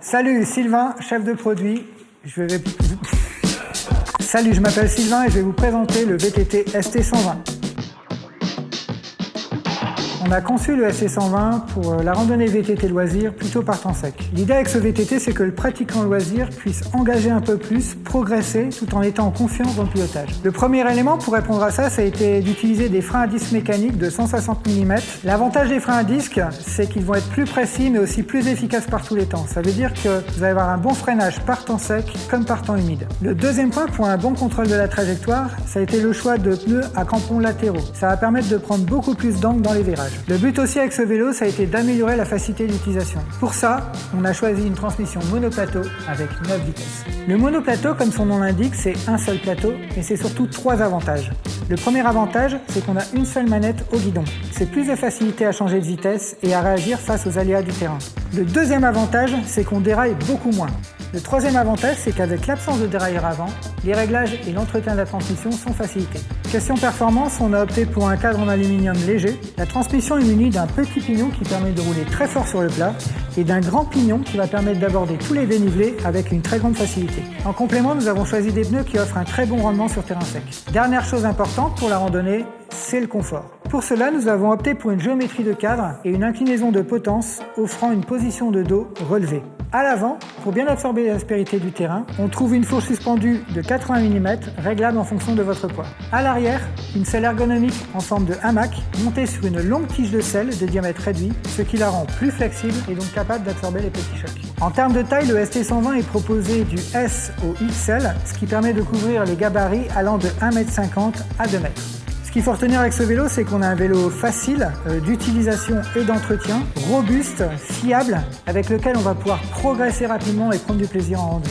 Salut, Sylvain, chef de produit. Salut, je m'appelle Sylvain et je vais vous présenter le VTT ST120. On a conçu le ST120 pour la randonnée VTT loisir plutôt par temps sec. L'idée avec ce VTT, c'est que le pratiquant loisir puisse engager un peu plus, progresser, tout en étant en confiance dans le pilotage. Le premier élément pour répondre à ça a été d'utiliser des freins à disque mécaniques de 160 mm. L'avantage des freins à disque, c'est qu'ils vont être plus précis mais aussi plus efficaces par tous les temps. Ça veut dire que vous allez avoir un bon freinage par temps sec comme par temps humide. Le deuxième point pour un bon contrôle de la trajectoire, ça a été le choix de pneus à crampons latéraux. Ça va permettre de prendre beaucoup plus d'angle dans les virages. Le but aussi avec ce vélo, ça a été d'améliorer la facilité d'utilisation. Pour ça, on a choisi une transmission monoplateau avec 9 vitesses. Le monoplateau, comme son nom l'indique, c'est un seul plateau, mais c'est surtout 3 avantages. Le premier avantage, c'est qu'on a une seule manette au guidon. C'est plus de facilité à changer de vitesse et à réagir face aux aléas du terrain. Le deuxième avantage, c'est qu'on déraille beaucoup moins. Le troisième avantage, c'est qu'avec l'absence de dérailleur avant, les réglages et l'entretien de la transmission sont facilités. Question performance, on a opté pour un cadre en aluminium léger. La transmission est munie d'un petit pignon qui permet de rouler très fort sur le plat et d'un grand pignon qui va permettre d'aborder tous les dénivelés avec une très grande facilité. En complément, nous avons choisi des pneus qui offrent un très bon rendement sur terrain sec. Dernière chose importante pour la randonnée, c'est le confort. Pour cela, nous avons opté pour une géométrie de cadre et une inclinaison de potence offrant une position de dos relevée. À l'avant, pour bien absorber l'aspérité du terrain, on trouve une fourche suspendue de 80 mm réglable en fonction de votre poids. À l'arrière, une selle ergonomique en forme de hamac montée sur une longue tige de selle de diamètre réduit, ce qui la rend plus flexible et donc capable d'absorber les petits chocs. En termes de taille, le ST120 est proposé du S au XL, ce qui permet de couvrir les gabarits allant de 1,50 m à 2 m. Ce qu'il faut retenir avec ce vélo, c'est qu'on a un vélo facile d'utilisation et d'entretien, robuste, fiable, avec lequel on va pouvoir progresser rapidement et prendre du plaisir en randonnée.